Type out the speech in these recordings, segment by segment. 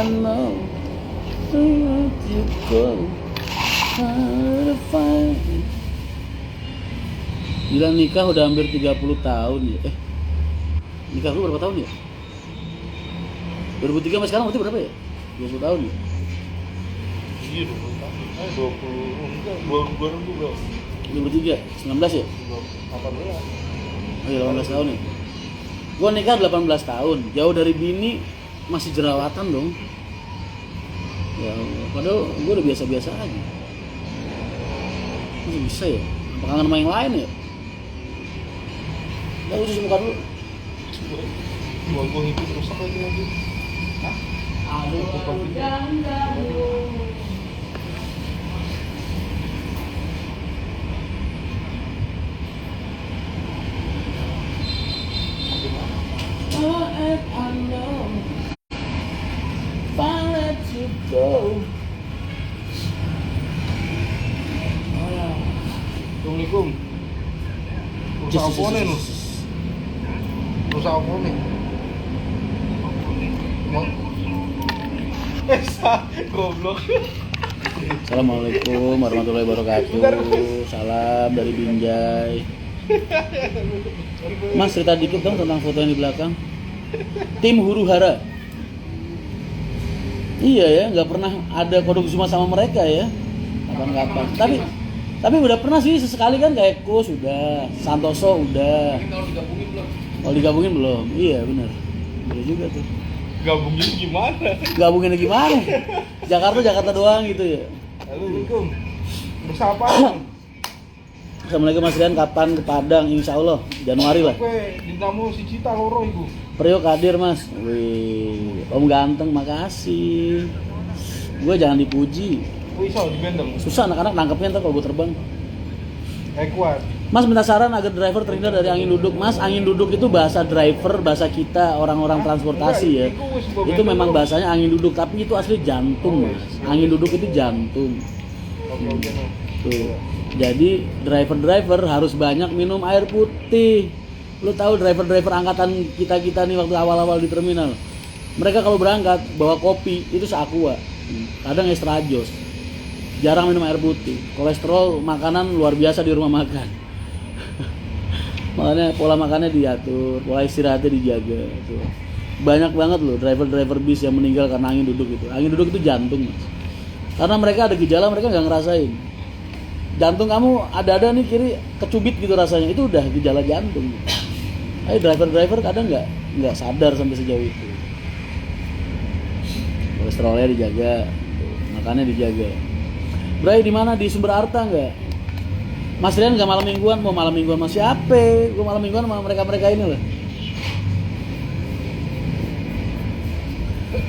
I know where you go. How to find. Gila, nikah udah hampir 30 tahun ya. Nikah lu berapa tahun ya? 2003 sampai sekarang berarti berapa ya? 20 tahun ya? Iya 20 tahun. 20 enggak 2000 bro. 2003, 19 ya? 18. Oh iya 18 tahun ya? Gua nikah 18 tahun, jauh dari bini masih jerawatan dong. Ya Allah, padahal gua udah biasa-biasa aja. Masih bisa ya? Apa kangen sama yang lain ya? Udah usus muka dulu. Gua hidup rusak lagi. Hah? Aduh, jangan. I know if I let you go. Assalamualaikum. Rusak apa nih lu? Rusak apa nih? Goblok. Assalamualaikum warahmatullahi wabarakatuh. Salam dari Binjai. Mas, cerita dikit dong tentang foto yang di belakang. Tim huru hara. Iya ya, nggak pernah ada kode kusuma sama mereka ya. Kapan-kapan. Tapi udah pernah sih sesekali kan kayak Kus udah, Santoso udah. Kalau digabungin belum? Kalau digabungin belum? Iya benar. Bener juga tuh. Gabungin gimana? Gabungin gimana? Jakarta doang gitu ya. Assalamualaikum. Bersapa. Assalamualaikum Mas Rian, kapan ke Padang? Insya Allah Januari lah. Oke, dinamo si Cita loro ibu. Priok hadir Mas. Wih, Om ganteng, makasih. Gue jangan dipuji. Bisa dibendeng. Susah anak-anak nangkepnya ntar kalau gue terbang. Kuat. Mas minta saran agar driver terhindar dari angin duduk. Mas, angin duduk itu bahasa driver, bahasa kita orang-orang transportasi ya. Itu memang bahasanya angin duduk, tapi itu asli jantung Mas. Angin duduk itu jantung. Tuh. Jadi driver harus banyak minum air putih. Lu tahu driver angkatan kita nih waktu awal-awal di terminal. Mereka kalau berangkat bawa kopi itu seaqua. Kadang extra jos. Jarang minum air putih. Kolesterol makanan luar biasa di rumah makan. Makanya pola makannya diatur, pola istirahatnya dijaga. Tuh. Banyak banget loh driver bis yang meninggal karena angin duduk itu. Angin duduk itu jantung Mas. Karena mereka ada gejala mereka nggak ngerasain. Jantung kamu ada nih kiri kecubit gitu rasanya, itu udah gejala jantung. Ayo driver kadang nggak sadar sampai sejauh itu. Kolesterolnya dijaga, makannya dijaga. Bray di mana, di Sumber Arta nggak? Mas Rian nggak malam mingguan, mau malam mingguan sama siapa? Gue malam mingguan sama mereka ini loh.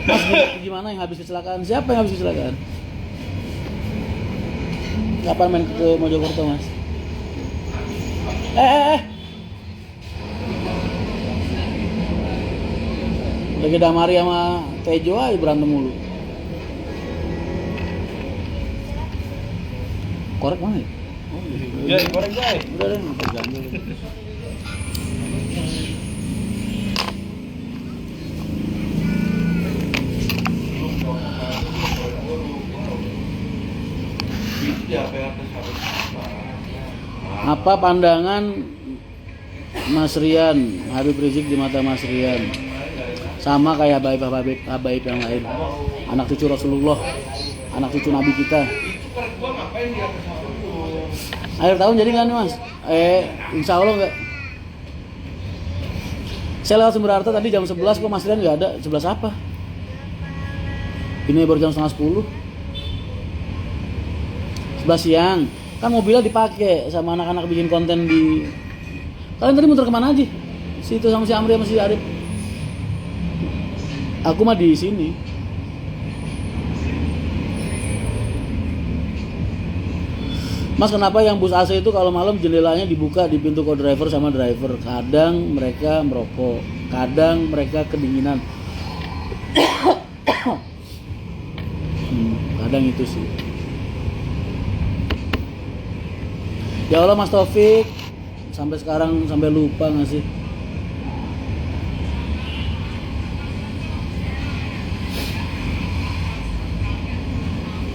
Mas gimana yang habis kecelakaan? Siapa yang habis kecelakaan? Kapan main ke Mojokerto Mas? Lagi Damari sama Tejo aja berantem mulu. Korek mana ya? Oh, Jai, korek Jai. Udah deh, ngapa ganjel. Apa pandangan Mas Rian, Habib Rizik di mata Mas Rian? Sama kayak habaib yang lain. Anak cucu Rasulullah, anak cucu Nabi kita. Akhir tahun jadi nggak nih Mas? Insya Allah nggak. Saya lewat Sumber Harta tadi jam 11 kok Mas Rian nggak ada. 11 apa? Ini baru jam 9:30. 11 siang. Kan mobilnya dipakai sama anak-anak bikin konten di. Kalian tadi muter kemana aja? Situ sama si Amri sama si Arif. Aku mah di sini. Mas, kenapa yang bus AC itu kalau malam jendelanya dibuka di pintu co-driver sama driver? Kadang mereka merokok, kadang mereka kedinginan. Kadang itu sih. Ya Allah Mas Taufik, sampai sekarang sampai lupa nggak sih?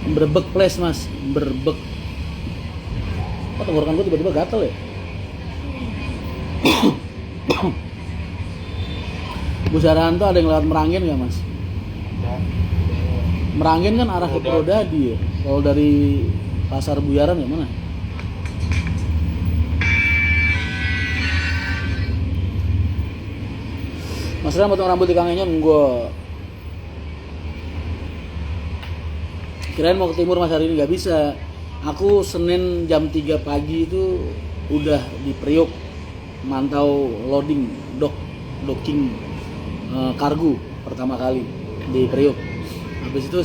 Brebek Place mas, Brebek. Oh, tenggorokan gue tiba-tiba gatel ya. Bu Sarahanto ada yang lewat Merangin nggak mas? Merangin kan arah ke Purwodadi ya. Kalau dari Pasar Buyaran ya mana? Mas Rian potong rambut di Kang Enyon enggak. Kirain mau ke timur mas hari ini, nggak bisa. Aku Senin jam 3 pagi itu udah di Priok mantau loading docking kargo pertama kali di Priok. Habis itu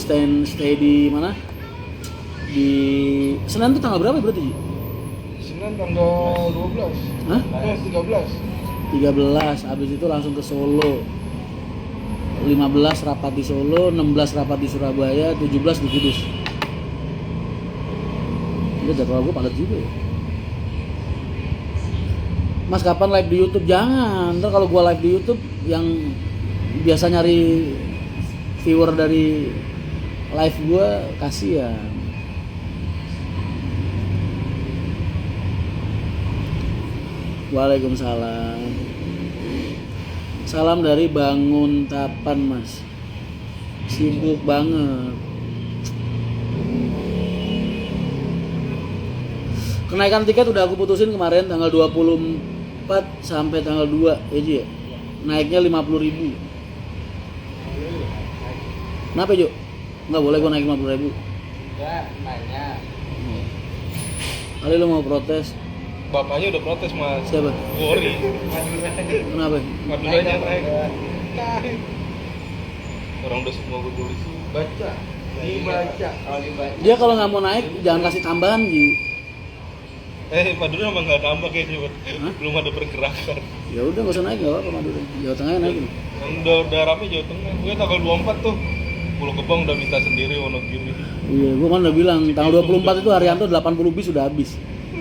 stay di mana? Di Senin tuh tanggal berapa berarti? Senin tanggal 12. Hah? 13. 13, habis itu langsung ke Solo. 15 rapat di Solo, 16 rapat di Surabaya, 17 di Kudus. Udah jadwal gue padat juga ya. Mas kapan live di YouTube? Jangan, ntar kalau gue live di YouTube yang biasa nyari viewer dari live gue kasihan. Waalaikumsalam. Salam dari Bangun Tapan mas. Sibuk banget. Kenaikan tiket udah aku putusin kemarin tanggal 24 sampai tanggal 2 ya Ji ya. Naiknya 50.000. Kenapa Jo? Nggak boleh gua naik 50.000. Enggak, nanya. Kali lu mau protes. Bapaknya udah protes mas. Siapa? Gori. Kenapa? Maduranya naik. Orang udah semua gue tulis. Baca. Dibaca. Kalau dibaca. Dia kalau nggak mau naik jangan kasih tambahan Ji. Madura emang nggak nambah kayaknya. Hah? Belum ada pergerakan. Ya udah nggak usah naik nggak apa-apa Madura. Jawa Tengah naikin. Yang udah rame Jawa Tengah. Gue tanggal 24 tuh. Pulau Gebang udah minta sendiri Wonogiri. Iya, gua kan udah bilang tanggal 24 itu Haryanto 80 bis sudah habis.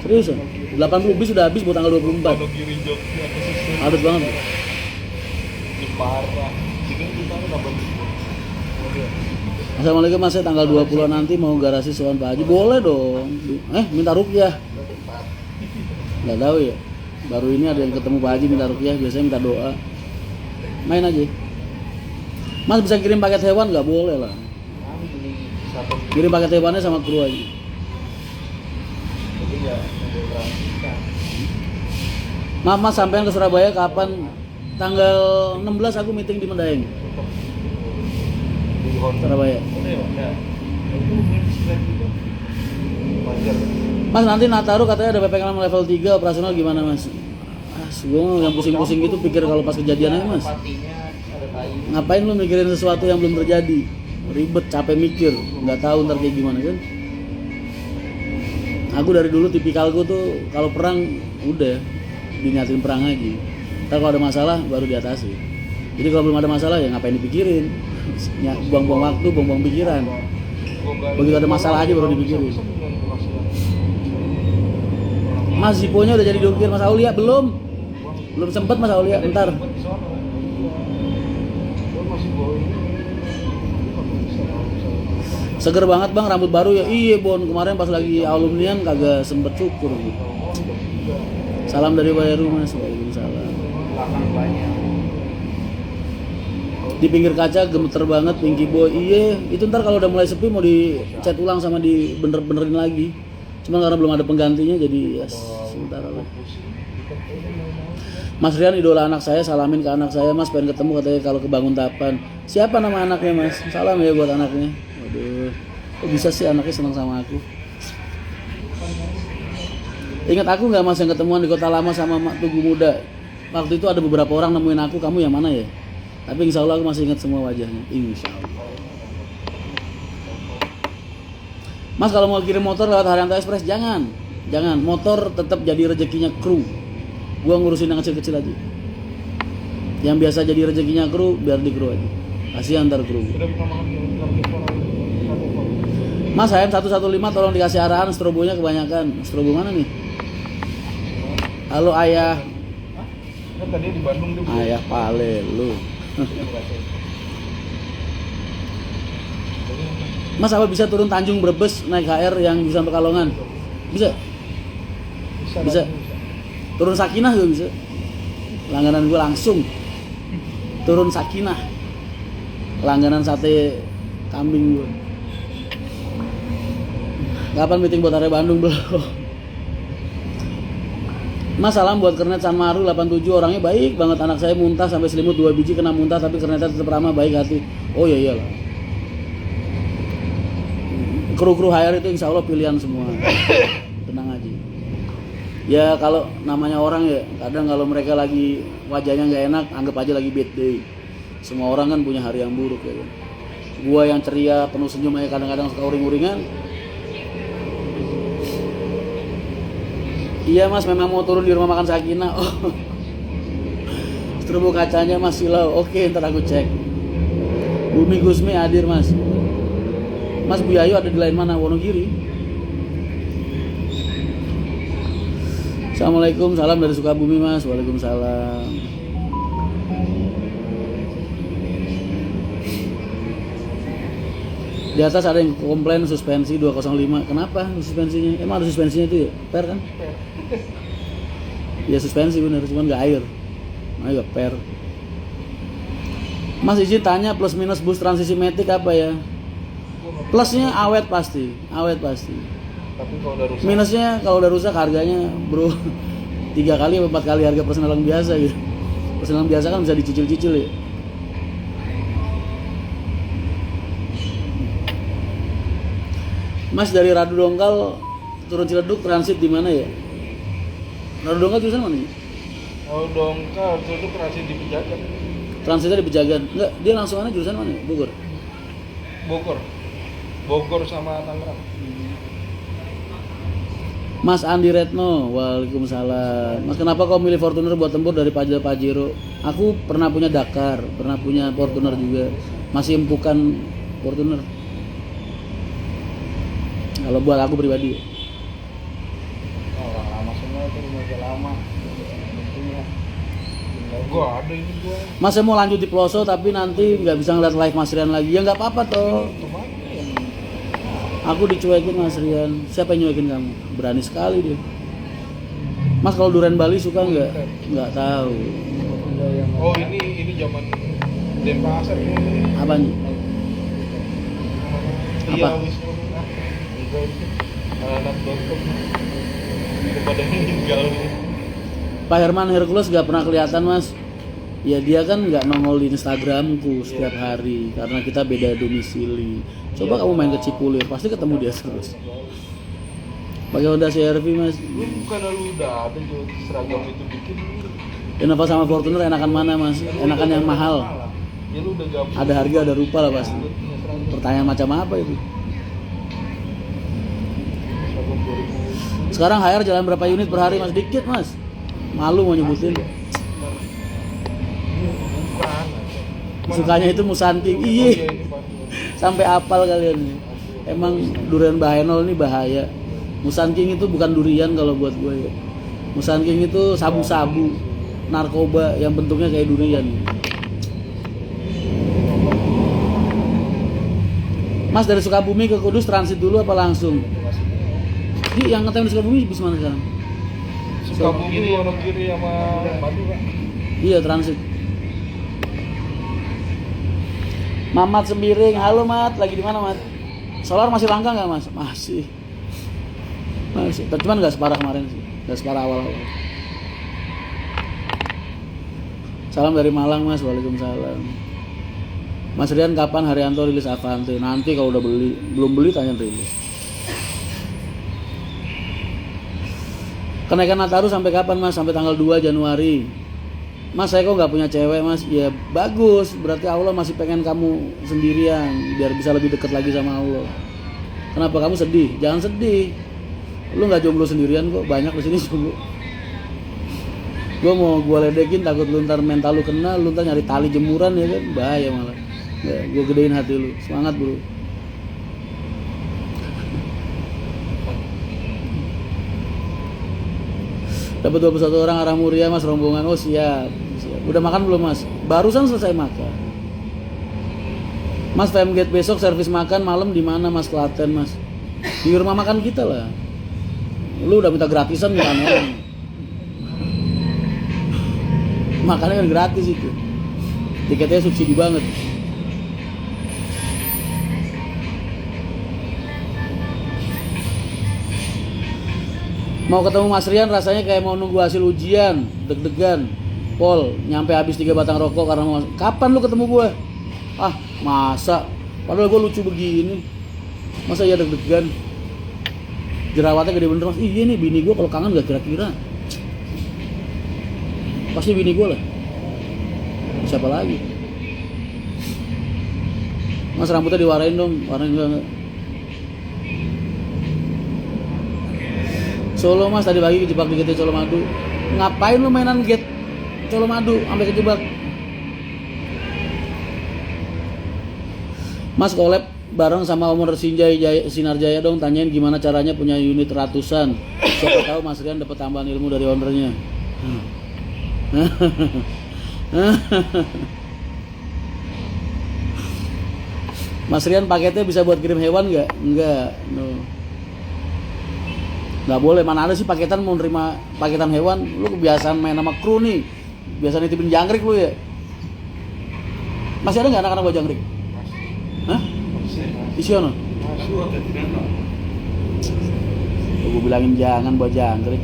Seriusan? 80 bis sudah habis buat tanggal 24. Wonogiri Jogja apa sih? Padat banget. Jepara. Jadi Jepara nambah. Assalamualaikum mas, saya tanggal 20 nanti mau garasi soal Pak Haji. Boleh dong. Minta ruqyah. Nggak tahu ya. Baru ini ada yang ketemu Pak Haji minta ruqyah, biasanya minta doa. Main aja. Mas bisa kirim paket hewan nggak? Boleh lah. Kirim paket hewannya sama kru aja. Maaf mas, sampean ke Surabaya kapan? Tanggal 16 aku meeting di Medaeng. Surabaya. Mas nanti Nataru katanya ada PPKM level 3 operasional gimana mas? Gue yang pusing-pusing gitu pikir kalau pas kejadiannya mas. Ngapain lu mikirin sesuatu yang belum terjadi? Ribet, capek mikir, nggak tahu ntar kayak gimana kan? Aku dari dulu tipikalku tuh kalau perang udah dinyatin perang aja. Ntar kalau ada masalah baru diatasi. Jadi kalau belum ada masalah ya ngapain dipikirin? Buang-buang waktu, buang-buang pikiran. Begitu ada masalah aja baru dipikirin. Mas Ziponya udah jadi jokir, Mas Aulia belum? Belum sempet Mas Aulia, ntar. Seger banget bang, rambut baru ya. Iya Bon, kemarin pas lagi alumnian kagak sempet cukur gitu. Salam dari Bayaru mas. Waalaikumsalam. Di pinggir kaca gemeter banget Pinky Boy. Iya, itu ntar kalau udah mulai sepi mau dicat ulang sama di benerin lagi. Cuma karena belum ada penggantinya jadi ya sementara lah. Mas Rian idola anak saya, salamin ke anak saya mas, pengen ketemu katanya kalau ke Bangun Tapan. Siapa nama anaknya mas? Salam ya buat anaknya. Waduh, kok bisa sih anaknya senang sama aku. Ingat aku nggak mas yang ketemuan di Kota Lama sama Mak Tugu Muda? Waktu itu ada beberapa orang nemuin aku, kamu yang mana ya? Tapi insya Allah aku masih ingat semua wajahnya, insya Allah. Mas kalau mau kirim motor lewat Haryanto Express jangan, motor tetap jadi rezekinya kru. Gua ngurusin yang kecil-kecil aja. Yang biasa jadi rezekinya kru biar di kru aja. Kasih antar kru. Mas HM 115 tolong dikasih arahan, strobonya kebanyakan. Strobo mana nih? Halo ayah. Kan tadi di Bandung tuh. Ayah Pale lu. Mas apa bisa turun Tanjung Brebes naik HR yang bisa Pekalongan? Bisa. Bisa. Turun Sakinah juga bisa. Langganan gue langsung. Turun Sakinah. Langganan sate kambing gue. Kapan meeting buat area Bandung belum? Mas salam buat Kernet Sanmaru 87, orangnya baik banget. Anak saya muntah sampai selimut 2 biji kena muntah tapi Kernetnya tetap ramah baik hati. Oh iya iyalah. Kru-kru HR itu insya Allah pilihan semua. Tenang aja. Ya kalau namanya orang ya, kadang kalau mereka lagi wajahnya nggak enak, anggap aja lagi bad day. Semua orang kan punya hari yang buruk ya kan. Gua yang ceria, penuh senyum aja kadang-kadang suka uring-uringan. Iya mas, memang mau turun di rumah makan Sakinah. Oh. Terbu kacanya mas silau. Oke, ntar aku cek. Bumi Gusmi hadir mas. Mas Bu Yayu ada di lain mana? Wonogiri. Assalamualaikum, salam dari Sukabumi mas. Waalaikumsalam. Di atas ada yang komplain suspensi 205. Kenapa suspensinya? Emang ada suspensinya itu ya? Per kan? Ya suspensi bener, cuman nggak air. Nah, ya per. Mas izin tanya plus minus bus transisi matic apa ya? Plusnya awet pasti, awet pasti. Tapi kalau udah rusak. Minusnya kalau udah rusak harganya bro 3 kali atau 4 kali harga personal yang biasa gitu. Personal yang biasa kan bisa dicicil-cicil ya. Mas dari Radu Dongkal turun Ciledug transit di mana ya? Radu Dongkal jurusan mana? Oh Dongkal itu transit di Pejagan. Transitnya di Pejagan. Enggak, dia langsung mana jurusan mana? Bogor. Bogor sama Tangerang. Mas Andi Retno, waalaikumsalam. Mas kenapa kau milih Fortuner buat tempur dari Pajero? Aku pernah punya Dakar, pernah punya Fortuner juga. Masih empukan Fortuner. Kalau buat aku pribadi. Orang lama semua itu mobil lama. Tentunya. Gua ada ini gua. Mas saya mau lanjut di Ploso tapi nanti nggak bisa ngeliat live Mas Rian lagi. Ya nggak apa-apa toh. Aku dicuekin Mas Rian. Siapa yang nyuekin kamu? Berani sekali dia. Mas kalau durian Bali suka nggak? Nggak tahu. Oh ini zaman Denpasar ini. Apanya? Iya Apa? wis. Anak.com kepada meninggal. Pak Herman Hercules nggak pernah kelihatan Mas. Ya dia kan nggak nongol di Instagramku setiap hari karena kita beda domisili. Coba kamu main ke Cipulir pasti ketemu dia terus. Pakai Honda CR-V Mas. Lu bukan lu udah ada juga seragam itu bikin. Innova sama Fortuner enakan mana Mas? Enakan yang mahal. Ya lu udah gabung. Ada harga ada rupa lah pasti. Pertanyaan macam apa itu? Sekarang HR jalan berapa unit per hari Mas? Dikit Mas. Malu mau nyebutin. Sukanya itu Musanti. Iya. Sampai apal kalian. Emang durian Bahenol ini bahaya. Musan King itu bukan durian kalau buat gue ya. Musan King itu sabu-sabu, narkoba yang bentuknya kayak durian. Mas dari Sukabumi ke Kudus transit dulu apa langsung? Jadi yang ngetem di Sukabumi bis mana sekarang? Sukabumi, Wonogiri sama Madura. Iya transit. Mamat Sembiring, halo Mat, lagi di mana Mat? Solar masih langka nggak Mas? Masih. Cuman nggak separah kemarin sih, nggak separah awal-awal. Salam dari Malang Mas, waalaikumsalam. Mas Rian kapan Haryanto rilis Avante? Nanti kalau udah beli, belum beli tanya rilis. Kenaikan Nataru sampai kapan Mas? Sampai tanggal 2 Januari. Mas saya kok nggak punya cewek Mas? Ya bagus, berarti Allah masih pengen kamu sendirian biar bisa lebih dekat lagi sama Allah. Kenapa kamu sedih? Jangan sedih. Lu nggak jomblo sendirian kok, banyak di sini jomblo. Gue mau gue ledekin takut lu ntar mental lu kena, lu ntar nyari tali jemuran ya kan, bahaya malah. Gue gedein hati lu, semangat bro. Dapat 21 orang arah Muria Mas, rombongan. Oh siap. Udah makan belum Mas? Barusan selesai makan. Mas, Femgate besok servis makan malam di mana Mas? Klaten Mas. Di rumah makan kita lah. Lu udah minta gratisan bukan orang. Makannya kan gratis itu. Tiketnya subsidi banget. Mau ketemu Mas Rian rasanya kayak mau nunggu hasil ujian, deg-degan. Pol, nyampe habis 3 batang rokok karena mau. Kapan lu ketemu gua? Ah, masa? Padahal gua lucu begini. Masa ya deg-degan? Jerawatnya gede bener Mas. Iya nih bini gua kalau kangen gak kira-kira. Pasti bini gua lah. Siapa lagi? Mas rambutnya diwarain dong, warnain enggak. Solo Mas tadi pagi kejebak di GT Colomadu. Ngapain lu mainan gate Colomadu sampai kejebak? Mas collab bareng sama owner Sinar Jaya dong, tanyain gimana caranya punya unit ratusan. Siapa tahu Mas Rian dapat tambahan ilmu dari ownernya. Mas Rian paketnya bisa buat kirim hewan nggak? Nggak, no. Nggak boleh, mana ada sih paketan mau nerima paketan hewan. Lu kebiasaan main sama kru nih, biasa nitipin jangkrik lu ya. Masih ada nggak anak-anak bawa jangkrik? Hah? Isi ono? Gue bilangin jangan bawa jangkrik.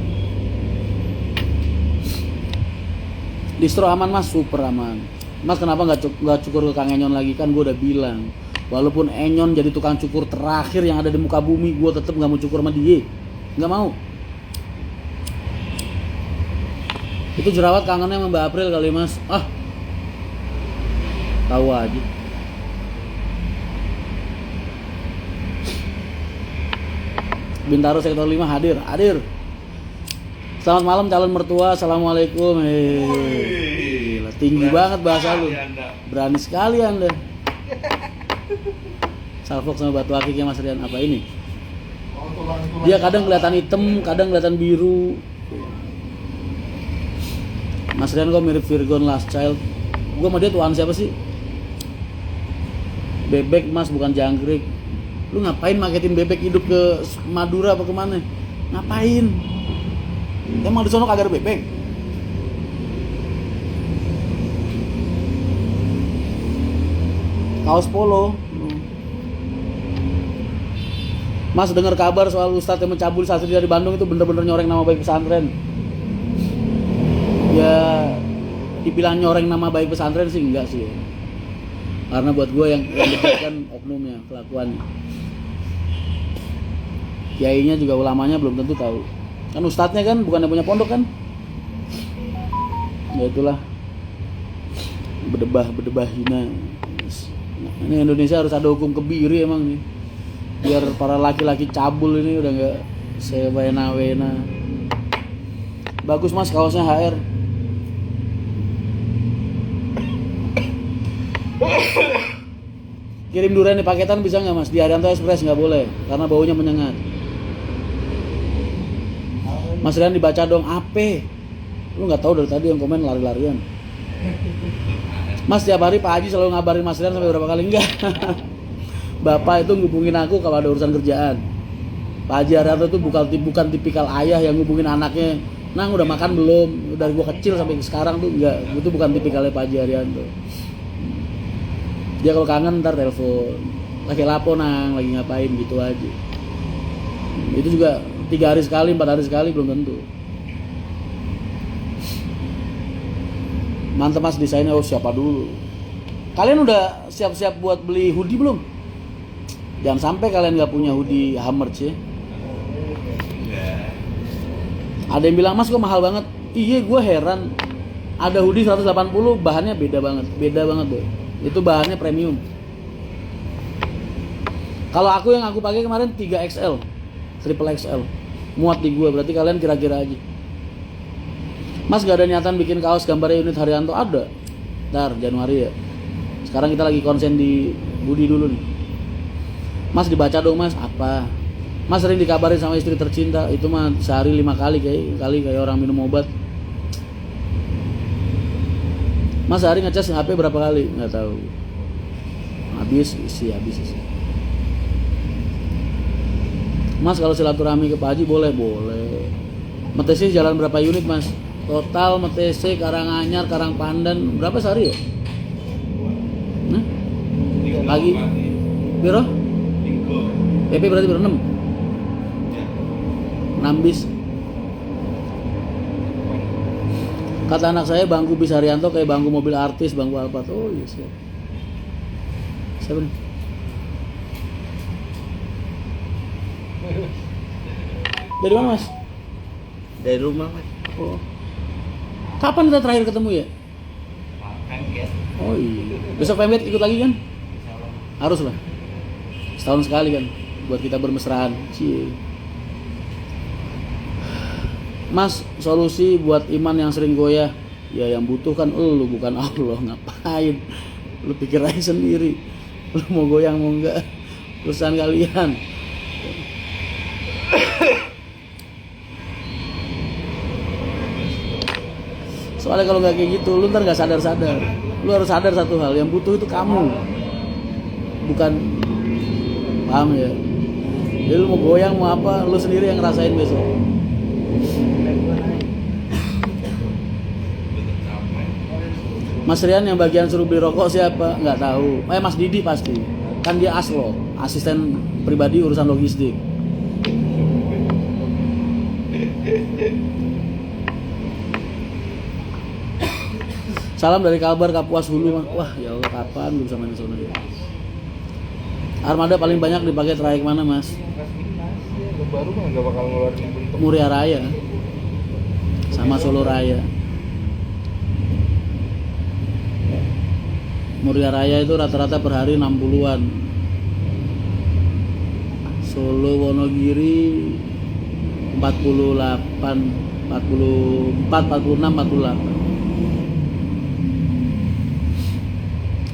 Distro aman Mas, super aman. Mas kenapa nggak cukur ke Kang Enyon lagi? Kan gue udah bilang, walaupun Enyon jadi tukang cukur terakhir yang ada di muka bumi, gue tetap nggak mau cukur sama dia. Nggak mau. Itu jerawat kangennya sama Mbak April kali Mas. Ah, tahu aja. Bintaro sektor 5 hadir. Selamat malam calon mertua. Assalamualaikum. Gila, tinggi banget bahasa lu. Berani sekali Anda. Salfok sama batu akiknya Mas Rian apa ini? Dia kadang kelihatan hitam, kadang kelihatan biru. Mas Rian kok mirip Virgon Last Child. Gua sama dia tuan siapa sih? Bebek Mas, bukan jangkrik. Lu ngapain maketin bebek hidup ke Madura apa kemana? Ngapain? Emang di sono kagak ada bebek? Kaos polo. Mas dengar kabar soal Ustadz yang mencabul santri dari Bandung itu bener-bener nyoreng nama baik pesantren. Ya dibilang nyoreng nama baik pesantren sih enggak sih. Karena buat gue yang kan oknumnya, kelakuannya. Kiainya juga ulamanya belum tentu tahu. Kan ustadznya kan bukan yang punya pondok kan. Ya itulah. Berdebah hina. Ini Indonesia harus ada hukum kebiri emang nih. Biar para laki-laki cabul ini udah nggak sewena-wena. Bagus Mas kaosnya HR. Kirim durian di paketan bisa nggak Mas? Di Arianto Express nggak boleh karena baunya menyengat. Mas Rian dibaca dong ape? Lu nggak tahu dari tadi yang komen lari-larian. Mas tiap hari Pak Haji selalu ngabarin Mas Rian sampai berapa kali? Enggak. Bapak itu ngubungin aku kalau ada urusan kerjaan. Pak Haji Arianto itu bukan tipikal ayah yang ngubungin anaknya. Nang udah makan belum? Dari gua kecil sampai sekarang tuh enggak. Itu bukan tipikalnya Pak Haji Arianto. Dia kalau kangen ntar telepon. Lagi lapo nang, lagi ngapain gitu aja. Itu juga 3 hari sekali, 4 hari sekali belum tentu. Mantap Mas desainnya. Oh siapa dulu? Kalian udah siap-siap buat beli hoodie belum? Jangan sampai kalian nggak punya hoodie Hammers ya. Ada yang bilang Mas kok mahal banget. Iya gue heran. Ada hoodie 180 bahannya beda banget boy. Itu bahannya premium. Kalau yang aku pakai kemarin 3XL, triple XL, muat di gue. Berarti kalian kira-kira aja. Mas gak ada niatan bikin kaos gambarnya unit Haryanto? Ada. Ntar Januari ya. Sekarang kita lagi konsen di Budi dulu nih. Mas dibaca dong Mas. Apa? Mas sering dikabarin sama istri tercinta. Itu mah sehari 5 kali kayak orang minum obat. Mas sehari ngecas HP berapa kali? Nggak tahu. Habis isi. Mas kalau silaturahmi ke Pak Haji boleh. Metesi jalan berapa unit Mas? Total Metesi Karanganyar Karangpandan berapa sehari ya? Nah, lagi biro? PP berarti biro 6 bis. Kata anak saya bangku bis Haryanto kayak bangku mobil artis, bangku Alphard. Oh iya siap. Siapa nih? Dari mana Mas? Dari rumah Mas. Oh. Kapan kita terakhir ketemu ya? Oh iya. Besok pamit ikut lagi kan? Harus lah. Setahun sekali kan buat kita bermesraan. Cie. Mas, solusi buat iman yang sering goyah. Ya yang butuh kan lu bukan Allah. Ngapain? Lu pikir aja sendiri. Lu mau goyang mau enggak? Urusan kalian. Soalnya kalau nggak kayak gitu, lu ntar nggak sadar-sadar. Lu harus sadar satu hal, yang butuh itu kamu, bukan, paham ya? Jadi lu mau goyang mau apa, lu sendiri yang ngerasain besok. Mas Rian yang bagian suruh beli rokok siapa? Nggak tahu. Mas Didi pasti. Kan dia aslo, asisten pribadi urusan logistik. Salam dari Kalbar Kapuas Hulu. Wah ya Allah kapan gue bisa main sana ya. Armada paling banyak dipakai trayek mana Mas? Baru mah nggak bakal ngeluarin bentuk. Muria Raya sama Solo Raya. Muria Raya itu rata-rata per hari 60-an. Solo Wonogiri 48, 44, 46, 48.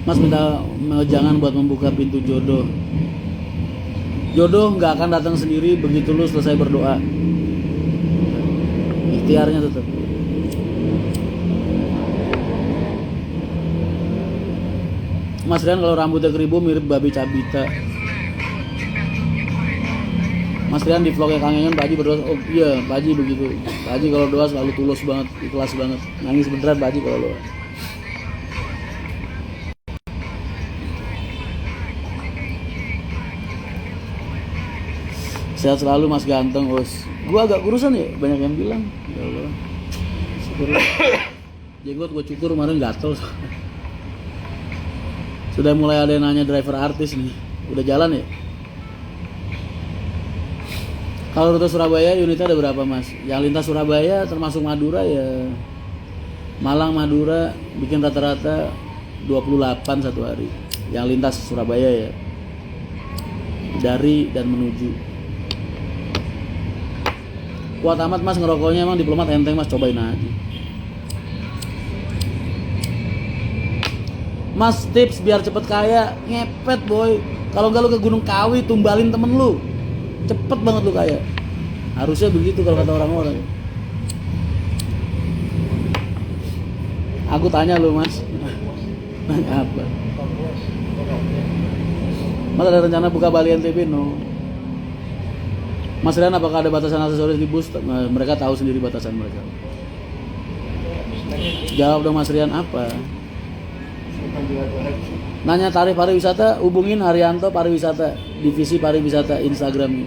Mas minta jangan buat membuka pintu jodoh. Jodoh nggak akan datang sendiri begitu lu selesai berdoa. Ikhtiarnya tetap. Mas Rian kalau rambutnya keribu mirip babi Cabita. Mas Rian di vlognya Kang Engen Pak Haji berdoa. Oh iya Pak Haji begitu. Pak Haji kalau doa selalu tulus banget, ikhlas banget. Nangis beneran Pak Haji kalau doa. Sehat selalu Mas Ganteng, Us. Gua agak kurusan ya, banyak yang bilang. Ya Allah. Syukurlah. Jenggot gua cukur kemarin gatel. Sudah mulai ada yang nanya driver artis nih. Udah jalan ya? Kalau rute Surabaya unitnya ada berapa Mas? Yang lintas Surabaya termasuk Madura ya. Malang Madura bikin rata-rata 28 satu hari. Yang lintas Surabaya ya. Dari dan menuju. Kuat amat Mas ngerokoknya, emang diplomat enteng Mas, cobain aja. Mas tips biar cepet kaya, ngepet boy. Kalau enggak lu ke Gunung Kawi tumbalin temen lu, cepet banget lu kaya. Harusnya begitu kalau kata orang-orang. Aku tanya lu Mas, nanya apa? Mas ada rencana buka Bali NTB? No. Mas Rian apakah ada batasan aksesoris di bus? Mereka tahu sendiri batasan mereka. Jawab dong Mas Rian apa? Nanya tarif pariwisata, hubungin Haryanto Pariwisata, divisi pariwisata Instagramnya.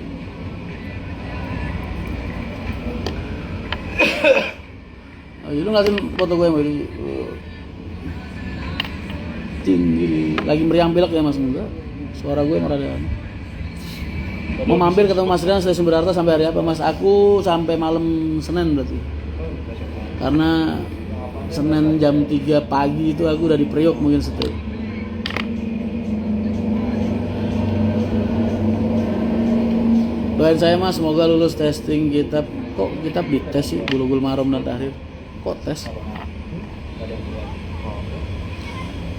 Oh, lu ngeliatin foto gue yang tinggi, lagi meriang belok ya Mas? Enggak, suara gue merada. Mau mampir ketemu Mas Rian Stasiun Berarta sampai hari apa Mas? Aku sampai malam Senin berarti. Karena Senin jam 3 pagi itu aku udah di Priok mungkin setel. Doain saya Mas, semoga lulus testing kitab. Kok kitab dites sih? Bulughul Maram dan Tahrir. Kok tes?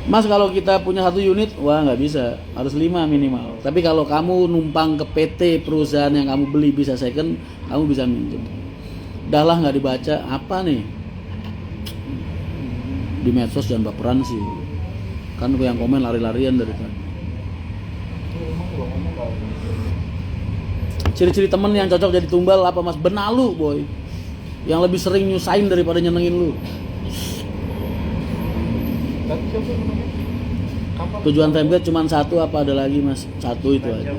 Mas kalau kita punya 1 unit, wah nggak bisa, harus 5 minimal. Tapi kalau kamu numpang ke PT perusahaan yang kamu beli bisa second, kamu bisa minjem. Dah lah nggak dibaca, apa nih? Di medsos jangan baperan sih. Kan yang komen lari-larian dari tadi. Ciri-ciri temen yang cocok jadi tumbal apa mas? Benalu boy, yang lebih sering nyusahin daripada nyenengin lu. Tadi siapa namanya? Kapan? Tujuan Femgate cuma satu apa ada lagi mas? Satu itu aja.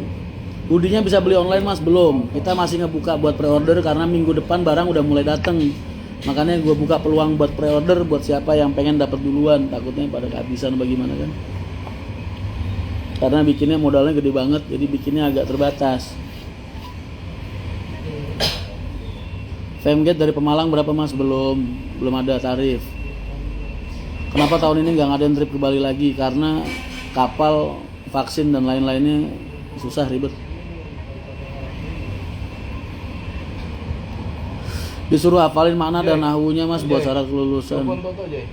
Hoodie-nya bisa beli online mas? Belum, kita masih ngebuka buat pre-order karena minggu depan barang udah mulai dateng. Makanya gue buka peluang buat pre-order buat siapa yang pengen dapat duluan, takutnya pada kehabisan bagaimana kan. Karena bikinnya modalnya gede banget, jadi bikinnya agak terbatas. Femgate dari Pemalang berapa mas? Belum ada tarif. Kenapa tahun ini nggak ngadain trip ke Bali lagi? Karena kapal, vaksin dan lain-lainnya susah, ribet. Disuruh hafalin makna dan nahunya mas buat syarat kelulusan. Telepon Toto aja.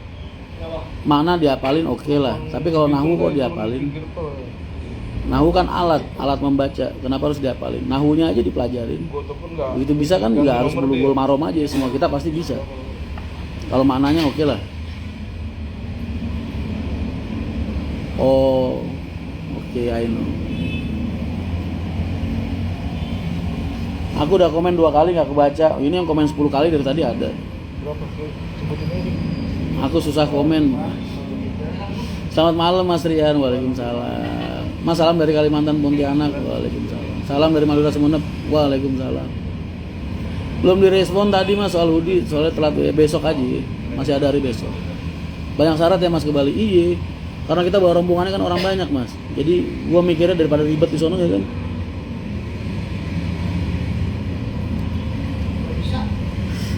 Makna dihafalin oke lah, tapi kalau nahu kok dihafalin? Nahu kan alat membaca, kenapa harus dihafalin? Nahunya aja dipelajarin. Gua telepon enggak. Begitu bisa kan nggak harus bulul marom aja, semua kita pasti bisa. Kalau maknanya oke lah. Oh, oke, I know. Aku udah komen 2 kali nggak kebaca. Ini yang komen 10 kali dari tadi ada. Berapa? Sebutin aja. Aku susah komen. Selamat malam Mas Rian, waalaikumsalam. Mas salam dari Kalimantan Pontianak, waalaikumsalam. Salam dari Madura Sumeneb, waalaikumsalam. Belum direspon tadi mas soal hoodie, soalnya telat ya, besok aja. Masih ada hari besok. Banyak syarat ya mas ke Bali, iya. Karena kita bawa rombongannya kan orang banyak mas. Jadi gua mikirnya daripada ribet di sono ya kan.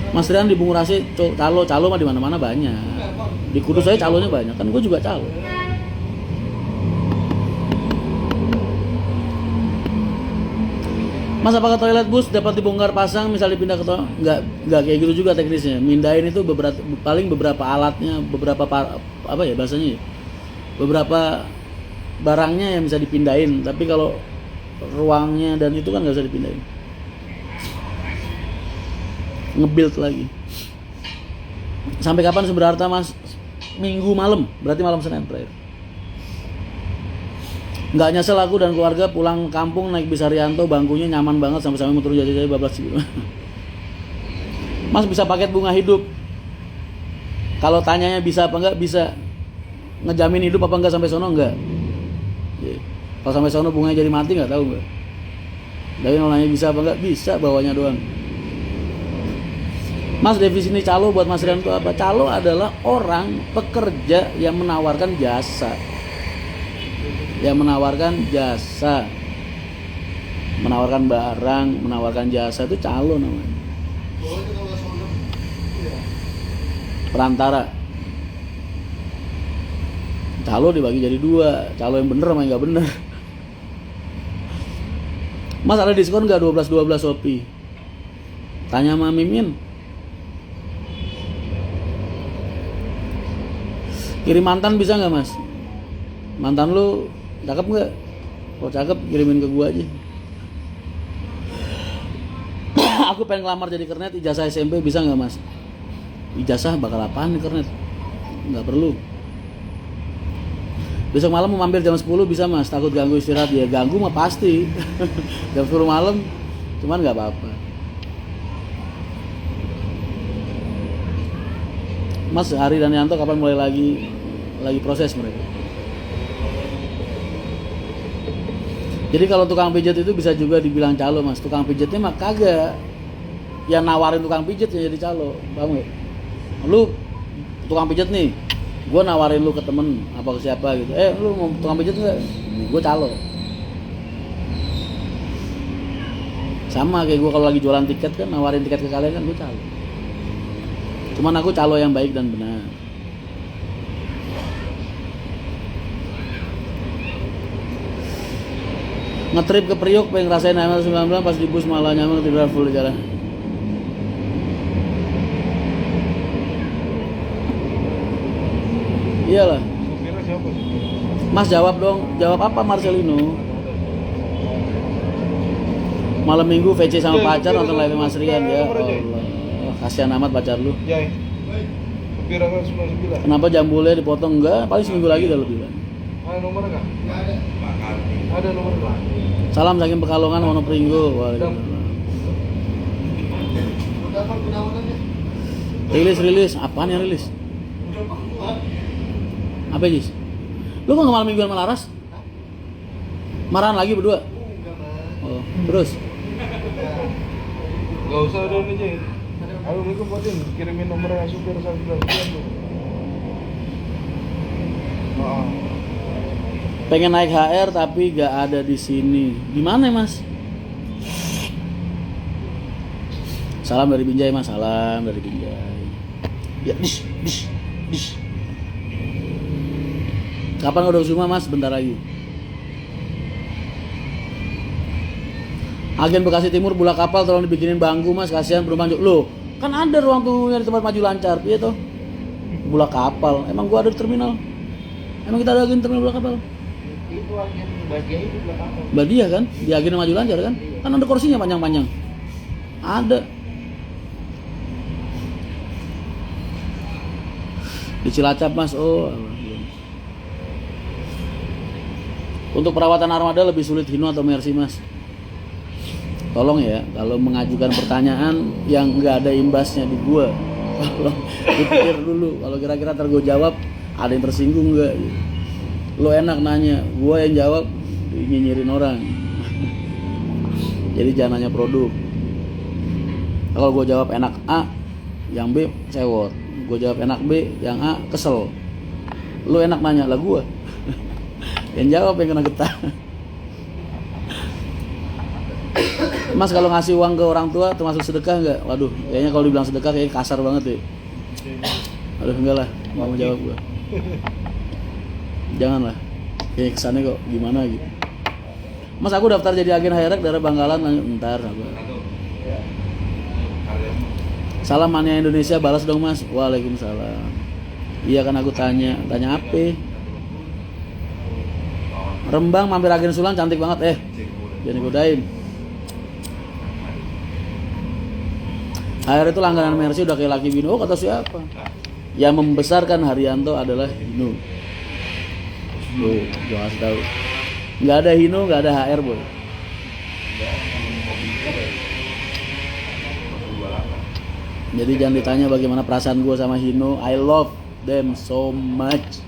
Mas Rian di Bungurasi calo mah di mana-mana banyak. Di Kudus saya calonya banyak, kan gue juga calo. Mas apakah toilet bus dapat dibongkar pasang misal dipindah ke toilet? Enggak kayak gitu juga teknisnya. Mindahin itu beberapa alatnya, apa ya bahasanya ya? Beberapa barangnya yang bisa dipindahin, tapi kalau ruangnya dan itu kan nggak bisa dipindahin. Nge-build lagi. Sampai kapan Seberarta mas? Minggu malam, berarti malam Senin terakhir. Nggak nyesel aku dan keluarga pulang kampung naik bis Haryanto, bangkunya nyaman banget sampai-sampai muter jajah bablas gitu. Mas bisa paket bunga hidup? Kalau tanyanya bisa apa enggak, bisa. Ngejamin hidup apa enggak sampai sono enggak? Kalau sampai sono bunganya jadi mati nggak tahu enggak. Tapi kalau nanya bisa apa enggak, bisa, bawanya doang. Mas definisi calo buat Mas Rian itu apa? Calo adalah orang pekerja yang menawarkan jasa. Yang menawarkan jasa. Menawarkan barang, menawarkan jasa itu calo namanya. Perantara. Calo dibagi jadi 2, calo yang bener sama yang nggak bener. Mas ada diskon nggak 12 Shopee? Tanya sama Mimin. Kirim mantan bisa nggak mas? Mantan lu cakep nggak? Kalau cakep kirimin ke gua aja. Aku pengen ngelamar jadi kernet, ijazah SMP bisa nggak mas? Ijazah bakal apaan nih kernet? Nggak perlu. Besok malam mau mampir jam 10 bisa mas? Takut ganggu istirahat ya? Ganggu mah pasti. Jam 10 malam, cuman nggak apa-apa. Mas Hari dan Yanto kapan mulai lagi proses mereka? Jadi kalau tukang pijat itu bisa juga dibilang calo mas. Tukang pijatnya mah kagak. Yang nawarin tukang pijat yang jadi calo, paham gak? Lu tukang pijat nih, gue nawarin lu ke temen apa ke siapa gitu. Lu mau tukang pijat nggak? Gue calo. Sama kayak gue kalau lagi jualan tiket kan, nawarin tiket ke kalian kan gue calo. Cuman aku calo yang baik dan benar. Ngetrip ke Priok pengen ngerasain HML 19 pas di bus malah nyaman tidur full di jalan. Iyalah. Supirnya siapa sih? Mas jawab dong. Jawab apa Marcelino? Malam minggu VC sama pacar nonton live Mas Rian ya Allah. Kasihan amat pacar lu. Jai. Supir angkat 99. Kenapa jambulnya dipotong? Enggak, paling seminggu lagi udah lebih kan. Ada nomor nggak? Ada nomor nggak? Salam saking Pekalongan Wonopringgo. Waalaikumsalam. Rilis. Apaan yang rilis? Apa Jis? Lu kok malam mingguan sama Laras? Marahan lagi berdua? Oh, terus? Gak usah ada ini aja. Assalamualaikum Pak Din, kirimin nomornya supir saya tuh. Pengen naik HR tapi gak ada di sini. Di mana Mas? Salam dari Binjai Mas, salam dari Binjai. Ya, dish. Kapan udah Zuma Mas? Bentar lagi. Agen Bekasi Timur Bulak Kapal tolong dibikinin bangku Mas, kasihan perumahan. Loh, kan ada ruang tunggunya di tempat maju lancar, iya toh? Bulak Kapal, emang gua ada di terminal. Emang kita ada agen terminal Bulak Kapal? Itu agen Badia itu belakang. Badia kan? Di agen maju lancar kan? Kan ada kursinya panjang-panjang. Ada. Di Cilacap Mas, oh. Untuk perawatan armada lebih sulit Hino atau Mercy Mas? Tolong ya, kalau mengajukan pertanyaan yang nggak ada imbasnya di gua, tolong dipikir dulu. Kalau kira-kira ntar gua jawab, ada yang tersinggung nggak? Lo enak nanya, gua yang jawab nyinyirin orang. Jadi jangan nanya produk. Kalau gua jawab enak A, yang B sewot. Gua jawab enak B, yang A kesel. Lo enak nanya lah gua. Yang jawab yang kena getah. Mas kalau ngasih uang ke orang tua termasuk sedekah nggak? Waduh, kayaknya kalau dibilang sedekah kayaknya kasar banget ya. Aduh enggak lah, mau jawab gua. Janganlah. Kayak kesannya kok gimana gitu. Mas aku daftar jadi agen Hayrek dari Bangkalan, ntar sabar. Salam Mania Indonesia, balas dong Mas. Waalaikumsalam. Iya kan aku tanya apa? Rembang mampir agen Sulang cantik banget jangan godain. HR itu langganan Mercy udah kayak Laki Bino. Oh kata siapa? Yang membesarkan Haryanto adalah Hino. Tuh, gua kasih tahu. Nggak ada Hino, nggak ada HR boy. Jadi jangan ditanya bagaimana perasaan gue sama Hino. I love them so much.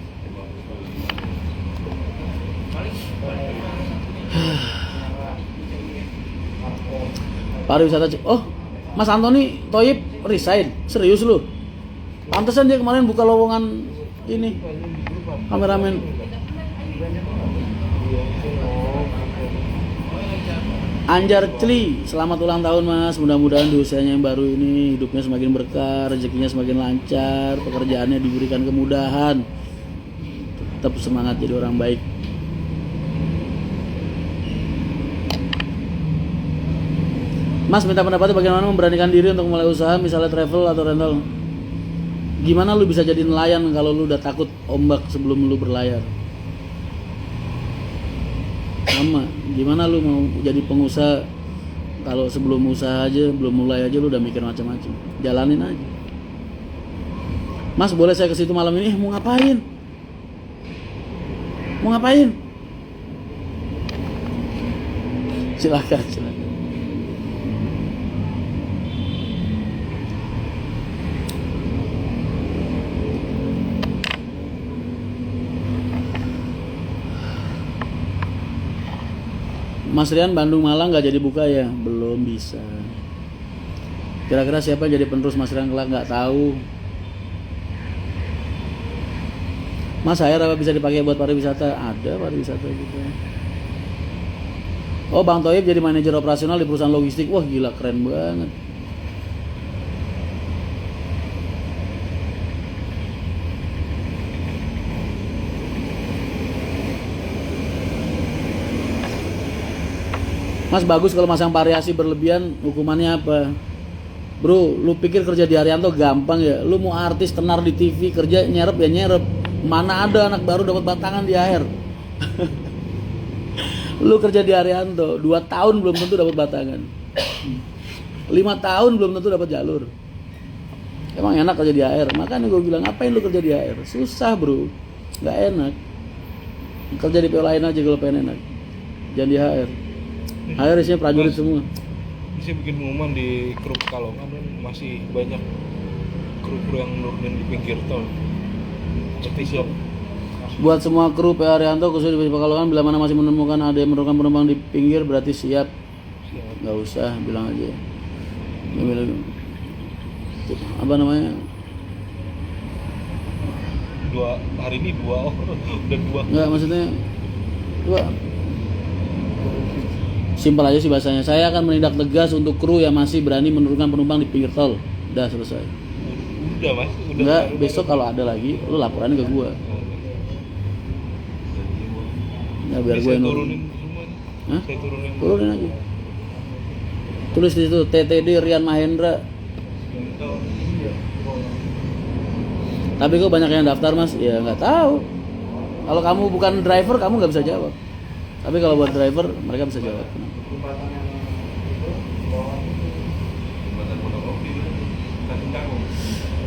Pariwisata. Oh, Mas Antoni Toyib resign. Serius lu? Pantesan dia kemarin buka lowongan ini kameramen. Anjar Cli, selamat ulang tahun Mas. Mudah-mudahan di usianya yang baru ini hidupnya semakin berkah, rezekinya semakin lancar, pekerjaannya diberikan kemudahan. Tetap semangat jadi orang baik. Mas minta pendapatnya bagaimana memberanikan diri untuk mulai usaha misalnya travel atau rental. Gimana lu bisa jadi nelayan kalau lu udah takut ombak sebelum lu berlayar? Sama, gimana lu mau jadi pengusaha kalau sebelum usaha aja, belum mulai aja lu udah mikir macam-macam. Jalanin aja. Mas boleh saya ke situ malam ini? Mau ngapain? Mau ngapain? Silakan. Mas Rian Bandung Malang nggak jadi buka ya? Belum bisa. Kira-kira siapa yang jadi penerus Mas Rian kelak nggak tahu. Mas Hair apa bisa dipakai buat pariwisata? Ada pariwisata gitu. Oh Bang Toib jadi manajer operasional di perusahaan logistik. Wah gila keren banget. Mas bagus kalau masang variasi berlebihan, hukumannya apa? Bro, lu pikir kerja di Haryanto gampang ya? Lu mau artis tenar di TV, kerja nyerep ya nyerep. Mana ada anak baru dapat batangan di air? Lu kerja di Haryanto 2 tahun belum tentu dapat batangan. 5 tahun belum tentu dapat jalur. Emang enak kerja di air? Makanya gue bilang ngapain lu kerja di air? Susah bro, nggak enak. Kerja di PO lain aja kalau pengen enak. Jangan di HR. HR isinya prajurit semua. Bisa bikin pengumuman di kru Pekalongan kan masih banyak kru-kru yang nurunin di pinggir tol. Petisi Buat semua kru PO Arianto khusus di Pekalongan, bila mana masih menemukan ada yang menurunkan penumpang di pinggir berarti siap. Nggak usah, bilang aja. Apa namanya? Hari ini dua udah dua. Enggak, maksudnya dua. Simpel aja sih bahasanya. Saya akan menindak tegas untuk kru yang masih berani menurunkan penumpang di pinggir tol. Udah selesai. Udah mas. Enggak, besok kalau ada lagi, lu laporan ke gua. Ya biar gue yang turunin semua. Hah? Saya turunin. Turunin aja. Tulis di situ TTD Rian Mahendra. Tapi kok banyak yang daftar mas? Ya nggak tahu. Kalau kamu bukan driver kamu nggak bisa jawab. Tapi kalau buat driver mereka bisa jawab.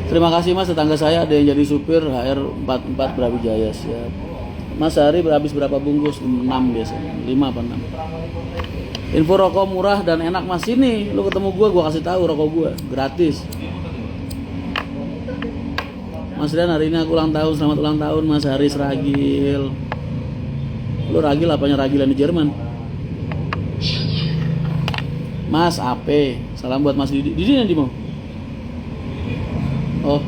Terima kasih mas, tetangga saya ada yang jadi supir HR44 Brawijaya. Siap. Mas sehari habis berapa bungkus? 6 biasanya, 5 apa 6. Info rokok murah dan enak mas, sini lu ketemu gua kasih tahu rokok gua gratis. Mas Rian, hari ini aku ulang tahun, selamat ulang tahun Mas Haris Ragil. Lu Ragil apanya Ragilan di Jerman? Mas AP, salam buat Mas Didi. Didi nanti mau? Oh.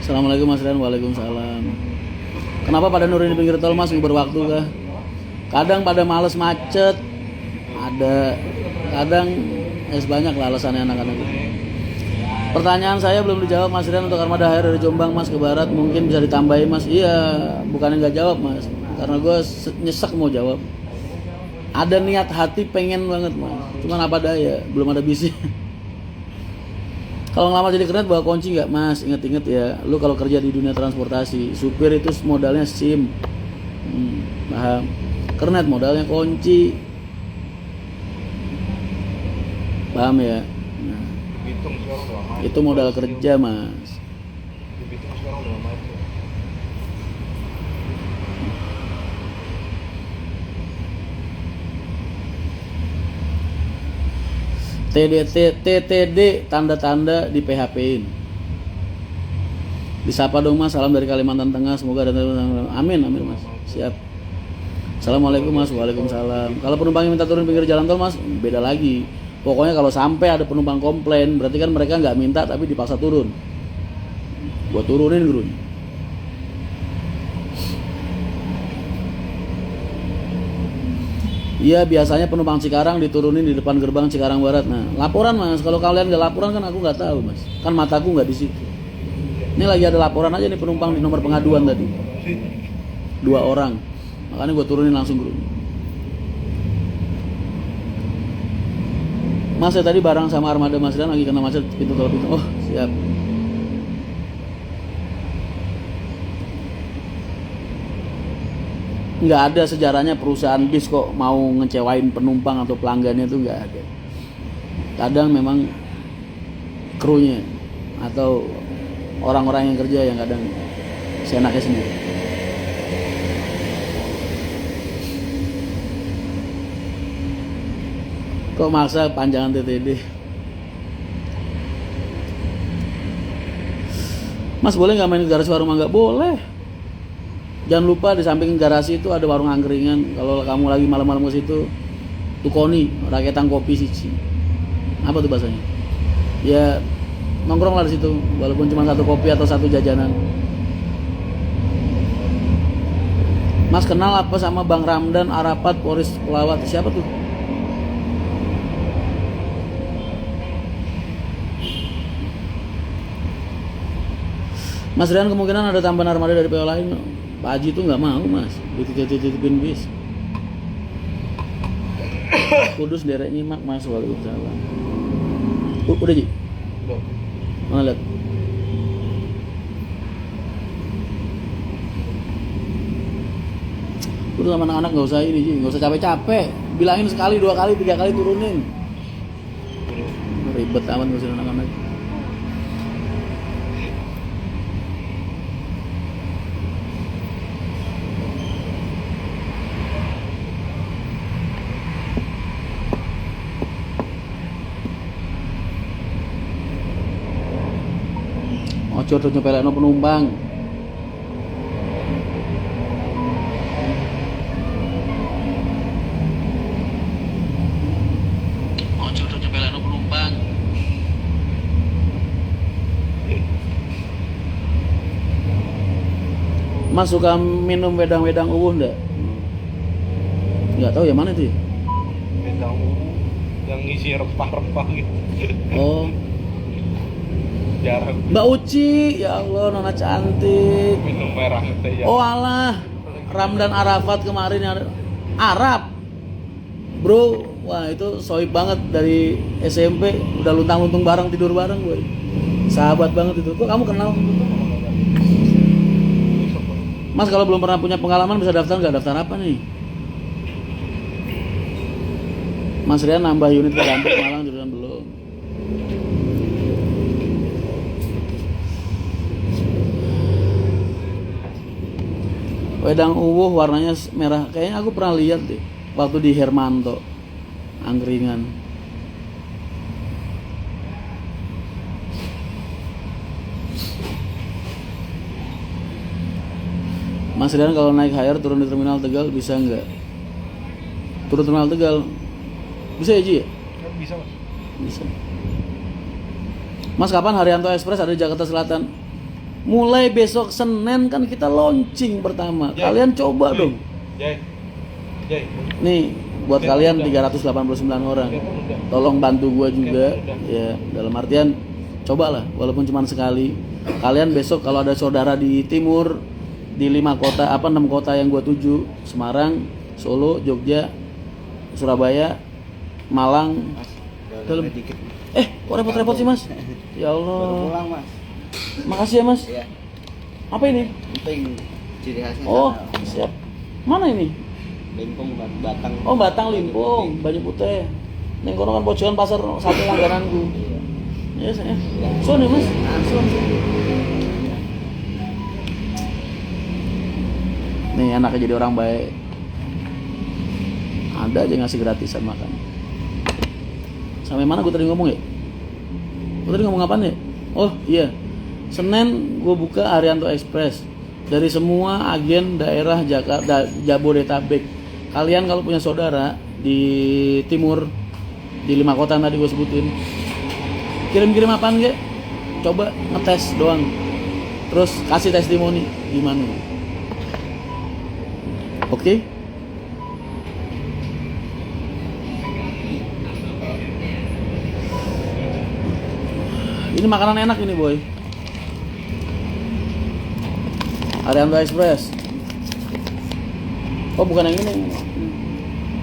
Assalamualaikum Mas Rian, waalaikumsalam. Kenapa pada nurunin di pinggir tol mas, berwaktu kah? Kadang pada males macet, ada kadang banyak lah alasannya anak-anak itu. Pertanyaan saya belum dijawab Mas Rian untuk armada HR dari Jombang mas ke barat, mungkin bisa ditambahin mas. Iya, bukannya nggak jawab mas, karena gue nyesek mau jawab. Ada niat hati pengen banget mas, cuman apa daya, belum ada bisnis. Kalau ngelamar jadi kernet bawa kunci nggak mas? Ingat-ingat ya, lu kalau kerja di dunia transportasi, supir itu modalnya SIM, paham? Kernet modalnya kunci, paham ya? Nah, itu modal kerja mas. TTD tanda-tanda di PHP-in. Disapa dong mas, salam dari Kalimantan Tengah, semoga ada amin mas. Siap. Assalamualaikum mas, waalaikumsalam. Kalau penumpang yang minta turun pinggir jalan tol mas, beda lagi. Pokoknya kalau sampai ada penumpang komplain, berarti kan mereka nggak minta tapi dipaksa turun. Gua turunin gurunya. Iya, biasanya penumpang Cikarang diturunin di depan gerbang Cikarang Barat. Nah, laporan mas. Kalau kalian nggak laporan kan aku nggak tahu mas. Kan mataku nggak di situ. Ini lagi ada laporan aja nih penumpang di nomor pengaduan tadi. 2 orang. Makanya gue turunin langsung grup. Mas saya tadi bareng sama armada Mas Dan lagi kena macet pintu tol pintu. Oh siap. Nggak ada sejarahnya perusahaan bis kok mau ngecewain penumpang atau pelanggannya, itu nggak ada. Kadang memang krunya atau orang-orang yang kerja yang kadang seenaknya sendiri. Kok maksa panjangan TTD? Mas boleh nggak main ke garasi warung mangga? Boleh. Jangan lupa di samping garasi itu ada warung angkringan. Kalau kamu lagi malam-malam ke situ, tukoni, rakyatan kopi siji. Apa tuh bahasanya? Ya nongkrong lah di situ, walaupun cuma 1 kopi atau 1 jajanan. Mas kenal apa sama Bang Ramdan Arapat Polres Pelawat? Siapa tuh? Mas Rian, kemungkinan ada tambahan armada dari PO lain. Pak Haji tuh nggak mau mas, dititipin bis. Kudus derek nyimak mas, waalaikumsalam. Udah Ji? Udah. Mana lihat? Lu sama anak-anak nggak usah ini, Ji. Nggak usah capek-capek. Bilangin sekali, 2 kali, 3 kali turunin. Ribet amat ngurusin anak-anak. Ojo terus nyepelekno penumpang. Ojo terus nyepelekno penumpang. Mas suka minum wedang-wedang uwuh ndak? Nggak tahu ya mana itu ya? Wedang yang ngisi rempah-rempah gitu. Oh, Jarang Mbak Uci, ya Allah, nona cantik. minum merah teh ya. Oh alah, Ramdan Arafat kemarin yang Arab, bro. Wah itu sohib banget dari SMP, udah luntang-luntung bareng, tidur bareng gue. Sahabat banget itu. Kok kamu kenal? Mas kalau belum pernah punya pengalaman bisa daftar nggak? Daftar apa nih? Mas Rian nambah unit ke Gambir Malang jurusan belum. Wedang uwuh warnanya merah. Kayaknya aku pernah lihat deh waktu di Hermanto, Angkringan. Mas Rian kalau naik HR turun di Terminal Tegal bisa nggak? Turun Terminal Tegal bisa ya Ji? Bisa Mas. Bisa. Mas kapan Haryanto Express ada di Jakarta Selatan? Mulai besok Senin kan kita launching pertama. Jai. Kalian coba Jai. dong. Jai. Jai. Nih buat Oke, kalian udah. 389 orang. Oke, udah. Tolong bantu gua juga udah. ya, dalam artian cobalah walaupun cuma sekali. Kalian besok kalau ada saudara di timur di 6 kota yang gua tuju, Semarang, Solo, Jogja, Surabaya, Malang. Dalam dikit. kok repot-repot sih Mas? Ya Baru Allah. pulang Mas. Makasih ya Mas. Iya. Apa ini? Penting ciri khasnya. Oh, sana. siap. Mana ini? Limpung Batang. Oh, Batang Limpung, Banyu Putih. Ning kono kan pojokan pasar sate langgananku. Iya. Ya, saya. So nih Mas. Langsung. Nih anaknya jadi orang baik. Ada aja ngasih gratisan makan. Sampai mana gue tadi ngomong ya? Gue tadi ngomong apaan ya? Oh iya, Senin gue buka Haryanto Express dari semua agen daerah Jakarta, Jabodetabek. Kalian kalau punya saudara di timur, di 5 kota yang tadi gue sebutin, kirim-kirim apaan ge? Coba ngetes doang. Terus kasih testimoni gimana? Oke? Ini makanan enak ini boy. Haryanto Express. Oh bukan yang ini.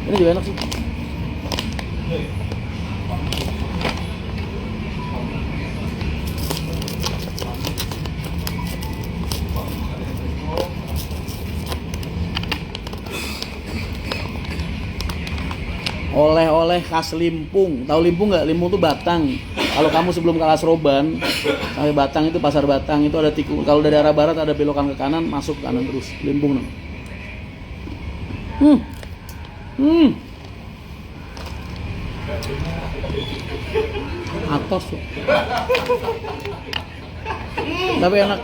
Ini juga enak sih. Oleh-oleh khas Limpung. Tahu Limpung nggak? Limpung tuh Batang. Kalau kamu sebelum ke Alasroban sampai Batang itu pasar Batang itu ada tikus. Kalau dari arah barat ada belokan ke kanan, masuk kanan terus. Limpung. Atos tuh. Tapi enak.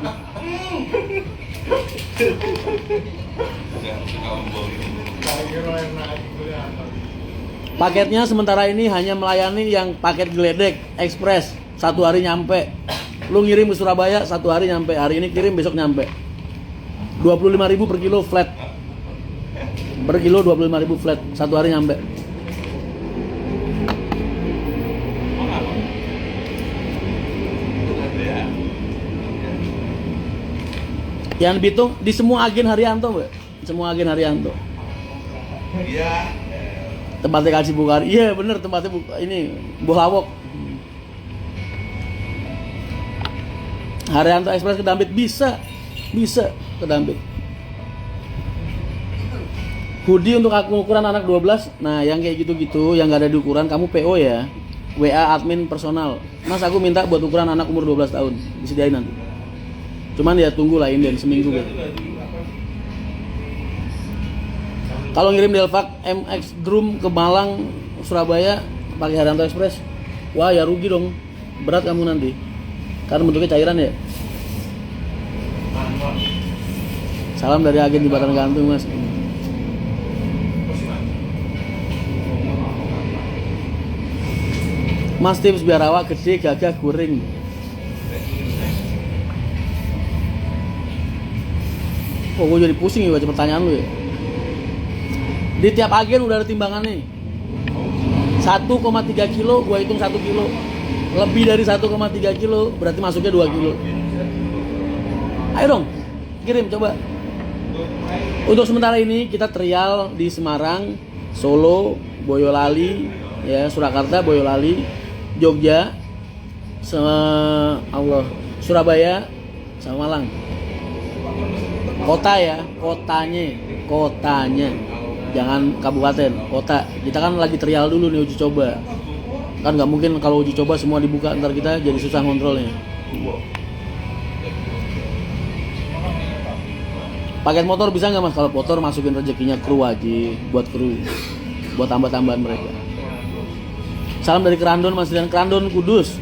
Paketnya sementara ini hanya melayani yang paket geledek ekspres, 1 hari nyampe. Lu ngirim ke Surabaya 1 hari nyampe, hari ini kirim besok nyampe. 25.000 per kilo flat. Per kilo 25.000 flat, 1 hari nyampe. Yang Bitung di semua agen Haryanto, Mbak. Semua agen Haryanto. Iya. Tempatnya kasih Bukari. Iya bener tempatnya ini Bulawok. Haryanto Express ke Dampit bisa ke Dampit. Hoodie untuk aku ukuran anak 12. Nah, yang kayak gitu-gitu yang nggak ada di ukuran kamu PO ya. WA admin personal. Mas, aku minta buat ukuran anak umur 12 tahun. Disediain nanti. Cuman ya tunggu lah inden seminggu gitu. Kalau ngirim Delvac MX Drum ke Malang, Surabaya pakai Haryanto Express, wah ya rugi dong. Berat kamu nanti. Karena bentuknya cairan ya. Salam dari agen Jembatan Gantung, Mas. Mas, tips biar awak gede, gagah, guring. Oh, gue jadi pusing ya baca pertanyaan lu ya. Di tiap agen udah ada timbangannya. 1,3 kilo, gue hitung 1 kilo. Lebih dari 1,3 kilo, berarti masuknya 2 kilo. Ayo dong, kirim coba. Untuk sementara ini kita trial di Semarang, Solo, Boyolali, ya Surakarta, Boyolali, Jogja, Surabaya, sama Malang. Kota ya, kotanya, jangan kabupaten, kota. Kita kan lagi trial dulu nih, uji coba. Kan nggak mungkin kalau uji coba semua dibuka, ntar kita jadi susah kontrolnya. Paket motor bisa nggak Mas? Kalau motor masukin rezekinya kru aja, buat kru, buat tambah-tambahan mereka. Salam dari Kerandon Mas, dan Kerandon Kudus.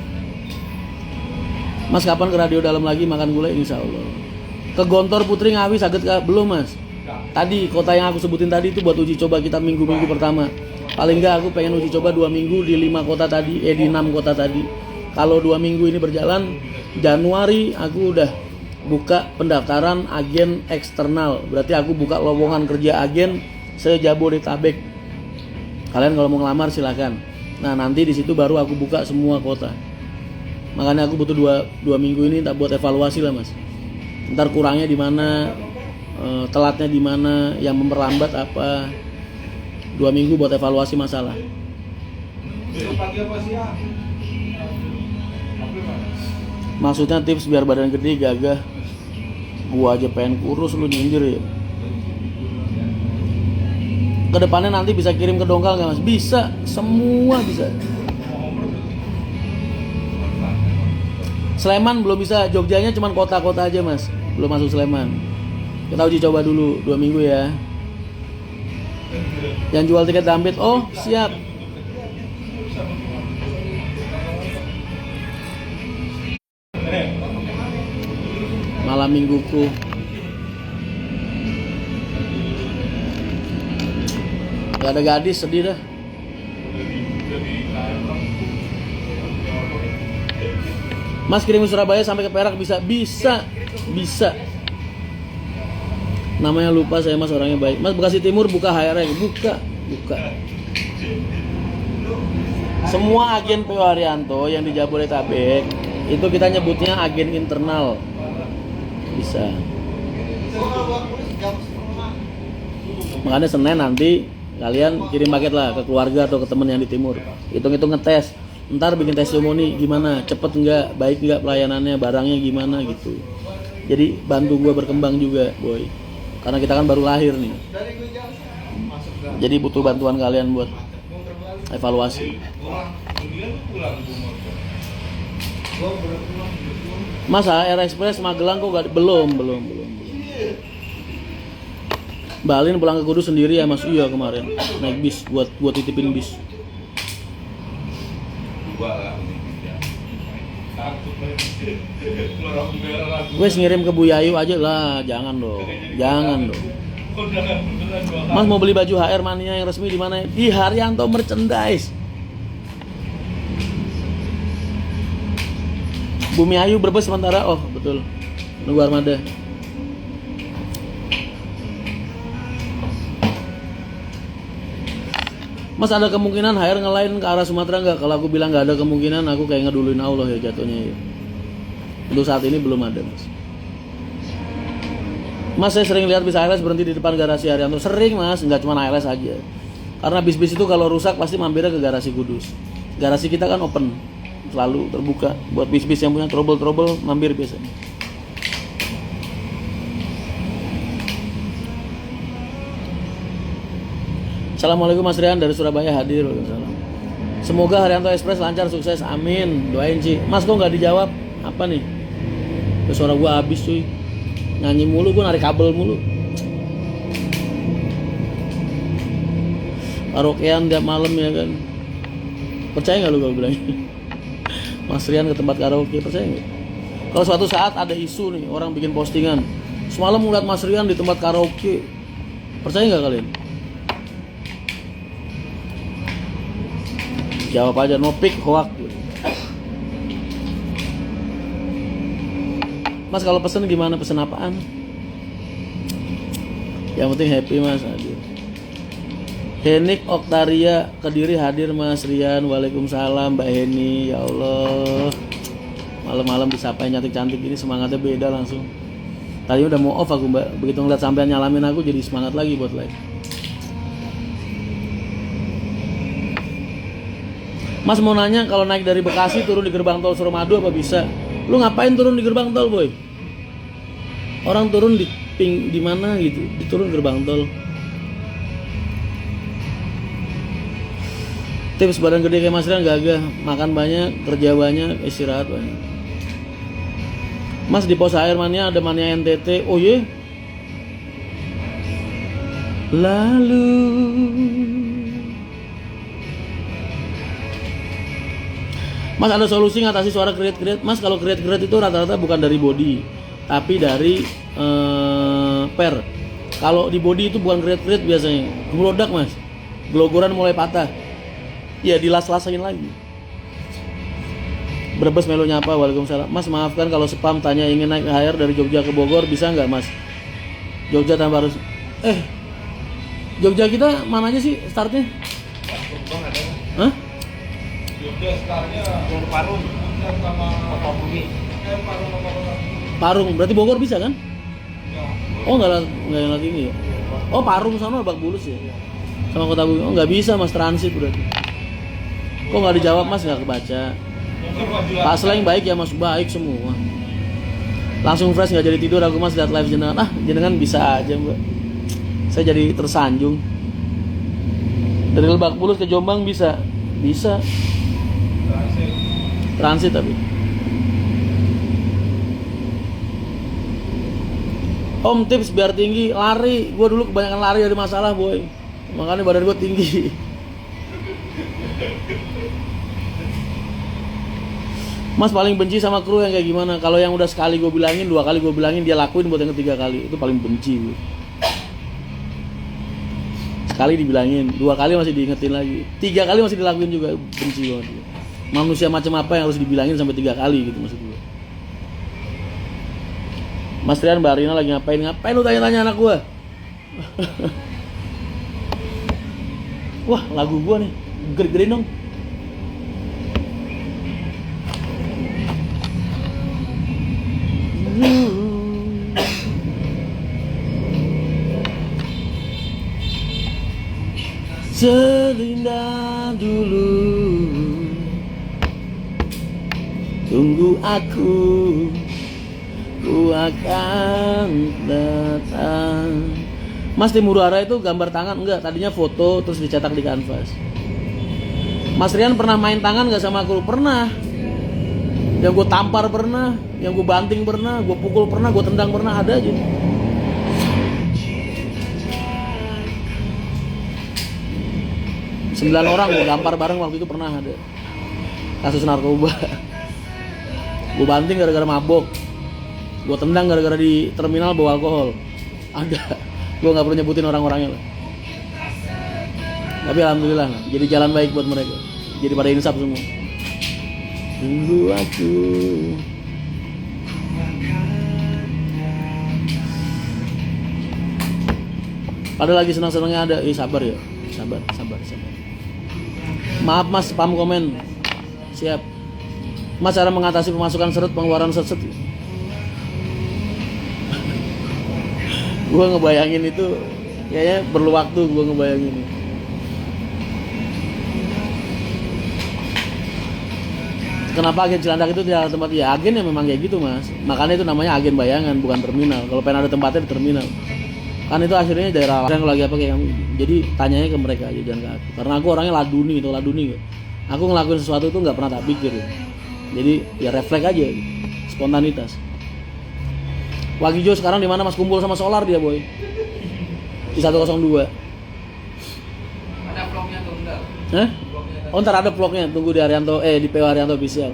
Mas, kapan ke radio dalam lagi makan gulai? Insya Allah. Ke Gontor Putri Ngawi saged belum Mas? Tadi kota yang aku sebutin tadi itu buat uji coba kita minggu-minggu pertama. Paling enggak aku pengen uji coba 2 minggu di 5 kota tadi, di 6 kota tadi. Kalau 2 minggu ini berjalan, Januari aku udah buka pendaftaran agen eksternal. Berarti aku buka lowongan kerja agen se-Jabodetabek. Kalian kalau mau ngelamar silakan. Nah, nanti di situ baru aku buka semua kota. Makanya aku butuh 2 minggu ini tak buat evaluasi lah Mas. Ntar kurangnya di mana, telatnya di mana, yang memperlambat apa. 2 minggu buat evaluasi masalah. Maksudnya tips biar badan gede, gagah. Gua aja pengen kurus, lu nyindir ya. Kedepannya nanti bisa kirim ke Dongkal nggak Mas? Bisa, semua bisa. Sleman belum bisa, Jogjanya cuma kota-kota aja Mas, belum masuk Sleman. Kita uji coba dulu 2 minggu ya. Yang jual tiket Dampit, oh siap. Malam mingguku. Gak ada gadis, sedih dah. Mas, kirim ke Surabaya sampai ke Perak bisa? Bisa. Namanya lupa saya Mas, orangnya baik. Mas, Bekasi Timur buka HRX, buka. Semua agen PO Haryanto yang di Jabodetabek itu kita nyebutnya agen internal. Bisa. Makanya Senin nanti kalian kirim paket lah ke keluarga atau ke teman yang di timur. Hitung-hitung ngetes. Ntar bikin testimoni gimana, cepet enggak, baik enggak pelayanannya, barangnya gimana gitu. Jadi bantu gua berkembang juga, boy. Karena kita kan baru lahir nih. Jadi butuh bantuan kalian buat evaluasi. Mas, HR Express Magelang kok gak, belum. Mbak Alin pulang ke Kudus sendiri ya Mas? Iya kemarin naik bis buat titipin bis. Wes ngirim ke Bu Yayu aja lah, jangan dong. Mas mau beli baju HR Mania yang resmi di mana? Di Haryanto Merchandise. Bumi Ayu Brebes sementara, oh betul, nunggu armada. Mas, ada kemungkinan HR ngelain ke arah Sumatera nggak? Kalau aku bilang nggak ada kemungkinan, aku kayak ngeduluin Allah ya jatuhnya ya. Untuk saat ini belum ada Mas. Mas, saya sering lihat bis ALS berhenti di depan garasi Haryanto. Sering Mas, nggak cuma ALS aja. Karena bis-bis itu kalau rusak pasti mampirnya ke garasi Kudus. Garasi kita kan open, selalu terbuka. Buat bis-bis yang punya trouble mampir biasanya. Assalamualaikum Mas Rian dari Surabaya hadir. Waalaikumsalam. Semoga Haryanto Express lancar sukses, amin. Doain Ci. Mas kok nggak dijawab? Apa nih? Suara gua habis cuy. Nyanyi mulu, gua narik kabel mulu. Karaokean tiap malam ya kan. Percaya nggak lu kalau bilang Mas Rian ke tempat karaoke, percaya nggak? Kalau suatu saat ada isu nih, orang bikin postingan, semalam ngeliat Mas Rian di tempat karaoke, percaya nggak kalian? Jawab aja, no pick, hoax. Mas kalau pesen gimana? Pesen apaan? Yang penting happy Mas. Aduh. Henik Oktaria Kediri hadir Mas Rian. Waalaikumsalam Mbak Heni. Ya Allah, malam-malam disapain cantik-cantik ini semangatnya beda langsung. Tadi udah mau off aku Mbak, begitu ngeliat sampean nyalamin aku jadi semangat lagi buat live. Mas mau nanya, kalau naik dari Bekasi turun di gerbang tol Suramadu apa bisa? Lu ngapain turun di gerbang tol boy? Orang turun di mana gitu, diturun gerbang tol. Tips badan gede kayak Mas Rian gagah, makan banyak, kerja banyak, istirahat banyak. Mas di pos air mania ada mania NTT, oh ye. Lalu Mas ada solusi ngatasi suara kriat-kriat? Mas kalau kriat-kriat itu rata-rata bukan dari body, tapi dari per. Kalau di body itu bukan kriat-kriat biasanya, gelodak Mas, gelogoran mulai patah. Ya dilas-lasain lagi. Brebes melo nyapa, waalaikumsalam. Mas maafkan kalau spam, tanya ingin naik HR dari Jogja ke Bogor, bisa nggak Mas? Jogja tanpa harus Jogja kita mana aja sih startnya? Hah? Jogja startnya Parung sama Bumi. Parung, berarti Bogor bisa kan? Oh nggak yang lagi ini ya? Oh Parung sana Lebak Bulus ya? Sama Kota Bumi. Oh nggak bisa Mas, transit berarti. Kok nggak dijawab Mas, nggak kebaca. Pak Sleng baik ya Mas, baik semua. Langsung fresh nggak jadi tidur aku Mas lihat live jenengan. Jenengan bisa aja Mbak. Saya jadi tersanjung. Dari Lebak Bulus ke Jombang bisa. Transit tapi. Om tips biar tinggi, lari. Gue dulu kebanyakan lari dari masalah boy. Makanya badan gue tinggi. Mas paling benci sama kru yang kayak gimana? Kalau yang udah sekali gue bilangin, 2 kali gue bilangin, dia lakuin buat yang ketiga kali, itu paling benci gue. Sekali dibilangin, 2 kali masih diingetin lagi, 3 kali masih dilakuin juga, benci banget. Manusia macam apa yang harus dibilangin sampai 3 kali gitu maksud gue. Mas Rian, Mbak Rina lagi ngapain lu tanya-tanya anak gue? Wah lagu gue nih, gedein dong. Serindah dulu, tunggu aku akan datang. Mas Timur Hara itu gambar tangan enggak? Tadinya foto terus dicetak di kanvas. Mas Rian pernah main tangan nggak sama aku? Pernah. Yang gue tampar pernah, yang gue banting pernah, gue pukul pernah, gue tendang pernah, ada aja. Sembilan orang gue gampar bareng waktu itu pernah ada. Kasus narkoba. Gue banting gara-gara mabok. Gue tendang gara-gara di terminal bawa alkohol. Ada. Gue nggak perlu nyebutin orang-orangnya lah. Tapi alhamdulillah jadi jalan baik buat mereka. Jadi pada insaf semua. Tunggu aku. Ada lagi senang-senangnya ada. Sabar ya. Sabar. Maaf Mas, spam komen. Siap. Mas, cara mengatasi pemasukan seret, pengeluaran seret. Gue ngebayangin itu kayaknya perlu waktu gue ngebayangin. Kenapa agen Cilandak itu tidak ada tempat? Ya agen ya memang kayak gitu Mas. Makanya itu namanya agen bayangan, bukan terminal. Kalau pengen ada tempatnya di terminal. Kan itu akhirnya daerah yang lagi apa kayak jadi tanyanya ke mereka aja jangan ke aku. Karena aku orangnya laduni gak? Aku ngelakuin sesuatu itu nggak pernah tak pikir gitu. Jadi ya refleks aja gitu. Spontanitas. Wagijo sekarang di mana Mas kumpul sama Solar dia boy di 102. Ada vlognya tuh enggak? Hah? Oh ntar ada vlognya, tunggu di Arianto, di PO Arianto official.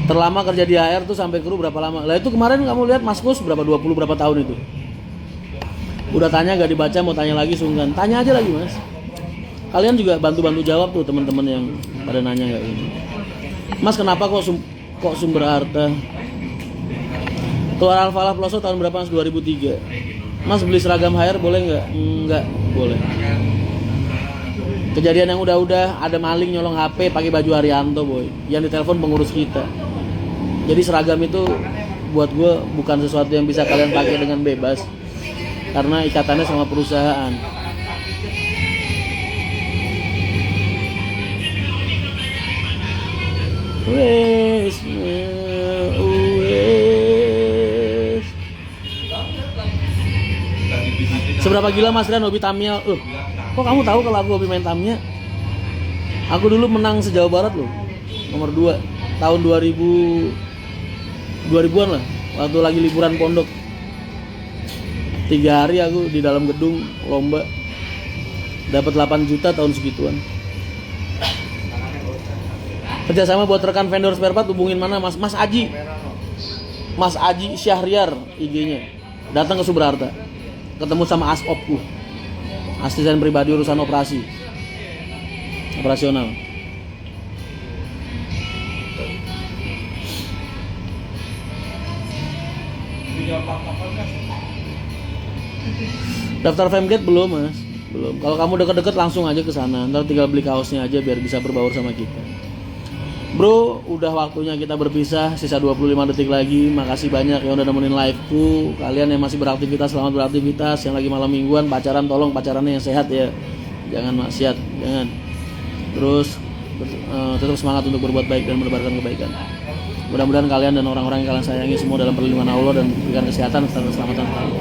Terlama kerja di HR tuh sampai kru berapa lama? Lah itu kemarin kamu lihat Mas Kus berapa 20 berapa tahun itu? Udah tanya gak dibaca, mau tanya lagi sungkan. Tanya aja lagi Mas. Kalian juga bantu-bantu jawab tuh teman-teman yang pada nanya kayak gini. Mas kenapa kok sumber harta? Keluar Alfalah Ploso tahun berapa Mas? 2003. Mas beli seragam HR boleh nggak? Nggak boleh. Kejadian yang udah ada maling nyolong HP pakai baju Arianto boy. Yang ditelepon pengurus kita. Jadi seragam itu buat gue bukan sesuatu yang bisa kalian pakai dengan bebas. Karena ikatannya sama perusahaan. Wes. Seberapa gila Mas Rian hobi Tamiya? Kok kamu tahu kalau aku hobi main Tamiya? Aku dulu menang se-Jawa Barat loh. Nomor 2 tahun 2000-an lah. Waktu lagi liburan pondok. 3 hari aku di dalam gedung lomba. Dapat 8 juta tahun segituan. Kerjasama buat rekan vendor spare part hubungin mana Mas? Mas Aji Syahriar IG-nya. Datang ke Subrarta. Ketemu sama Asopku, asisten pribadi urusan operasional. Daftar Femgate belum Mas, belum. Kalau kamu deket-deket langsung aja ke sana. Ntar tinggal beli kaosnya aja biar bisa berbaur sama kita. Bro, udah waktunya kita berpisah. Sisa 25 detik lagi. Makasih banyak yang udah nemenin live-ku. Kalian yang masih beraktivitas, selamat beraktivitas. Yang lagi malam mingguan, pacaran tolong pacarannya yang sehat ya. Jangan maksiat, jangan. Terus tetap semangat untuk berbuat baik dan menebarkan kebaikan. Mudah-mudahan kalian dan orang-orang yang kalian sayangi semua dalam perlindungan Allah dan diberikan kesehatan serta keselamatan selalu.